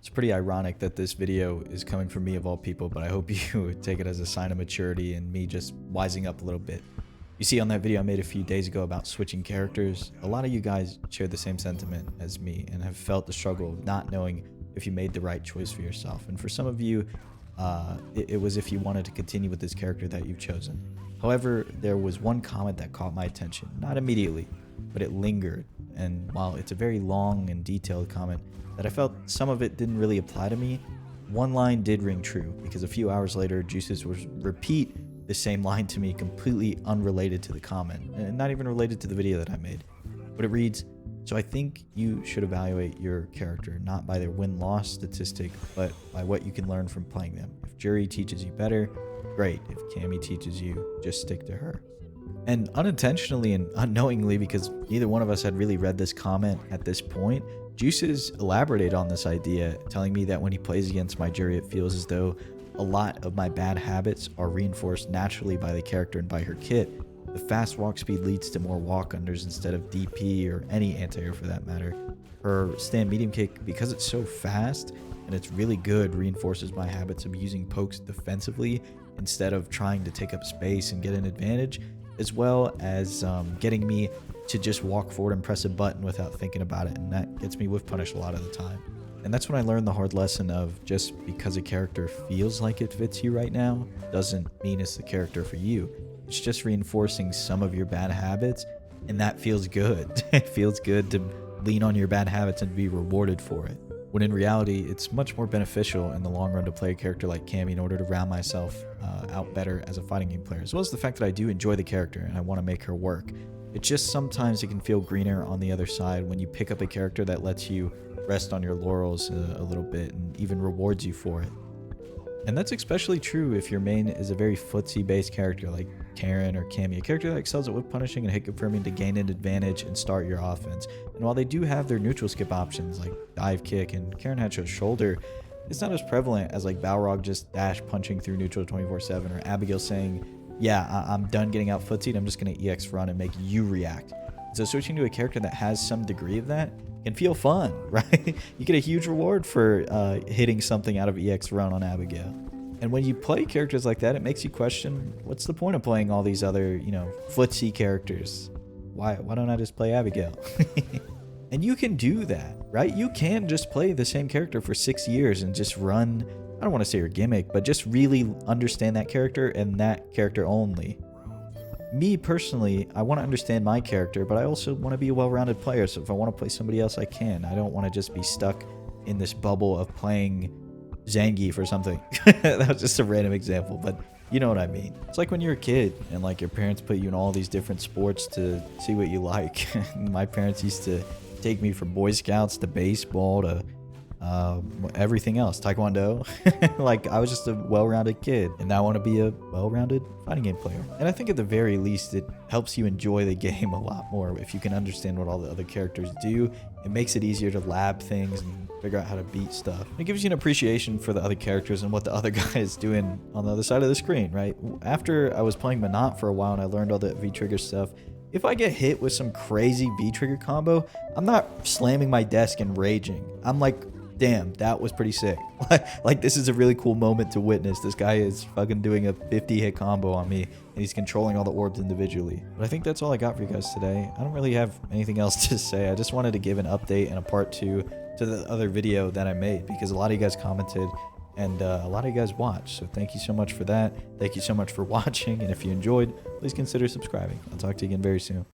It's pretty ironic that this video is coming from me of all people, but I hope you take it as a sign of maturity and me just wising up a little bit. You see, on that video I made a few days ago about switching characters, a lot of you guys share the same sentiment as me and have felt the struggle of not knowing if you made the right choice for yourself. And for some of you, it was if you wanted to continue with this character that you've chosen. However, there was one comment that caught my attention, not immediately, but it lingered. And while it's a very long and detailed comment that I felt some of it didn't really apply to me, one line did ring true, because a few hours later, Juices was repeat the same line to me, completely unrelated to the comment, and not even related to the video that I made. But it reads, "So I think you should evaluate your character not by their win-loss statistic, but by what you can learn from playing them. If Juri teaches you better, great. If Cammy teaches you, just stick to her." And unintentionally and unknowingly, because neither one of us had really read this comment at this point, Juices elaborated on this idea, telling me that when he plays against my Juri, it feels as though a lot of my bad habits are reinforced naturally by the character and by her kit. The fast walk speed leads to more walk-unders instead of DP or any anti-air for that matter. Her stand medium kick, because it's so fast and it's really good, reinforces my habits of using pokes defensively instead of trying to take up space and get an advantage, as well as getting me to just walk forward and press a button without thinking about it, and that gets me whiff punished a lot of the time. And that's when I learned the hard lesson of just because a character feels like it fits you right now doesn't mean it's the character for you. It's just reinforcing some of your bad habits, and that feels good. It feels good to lean on your bad habits and be rewarded for it. When in reality, it's much more beneficial in the long run to play a character like Cammy in order to round myself out better as a fighting game player, as well as the fact that I do enjoy the character and I want to make her work. It's just sometimes it can feel greener on the other side when you pick up a character that lets you rest on your laurels a little bit and even rewards you for it. And that's especially true if your main is a very footsie based character like Karin or Cammy, a character that excels at whip punishing and hit confirming to gain an advantage and start your offense. And while they do have their neutral skip options like dive kick and Karin Headshot shoulder, it's not as prevalent as like Balrog just dash punching through neutral 24/7 or Abigail saying, "Yeah, I'm done getting out footsied, I'm just going to EX run and make you react." So switching to a character that has some degree of that can feel fun, right? You get a huge reward for hitting something out of EX run on Abigail. And when you play characters like that, it makes you question, what's the point of playing all these other, footsie characters? Why don't I just play Abigail? And you can do that, right? You can just play the same character for 6 years and just run, I don't want to say her gimmick, but just really understand that character and that character only. Me personally, I want to understand my character, but I also want to be a well-rounded player. So if I want to play somebody else, I can. I don't want to just be stuck in this bubble of playing Zangief or something. That was just a random example, but you know what I mean. It's like when you're a kid and like your parents put you in all these different sports to see what you like. My parents used to take me from Boy Scouts to baseball to everything else, Taekwondo. Like I was just a well-rounded kid, and now I want to be a well-rounded fighting game player. And I think at the very least it helps you enjoy the game a lot more if you can understand what all the other characters do. It makes it easier to lab things and figure out how to beat stuff. It gives you an appreciation for the other characters and what the other guy is doing on the other side of the screen, right? After I was playing Menat for a while and I learned all the V-trigger stuff, if I get hit with some crazy V-trigger combo, I'm not slamming my desk and raging. I'm like, damn, that was pretty sick. Like this is a really cool moment to witness. This guy is fucking doing a 50 hit combo on me and he's controlling all the orbs individually. But I think that's all I got for you guys today. I don't really have anything else to say. I just wanted to give an update and a part 2 to the other video that I made, because a lot of you guys commented and a lot of you guys watched. So thank you so much for that. Thank you so much for watching. And if you enjoyed, please consider subscribing. I'll talk to you again very soon.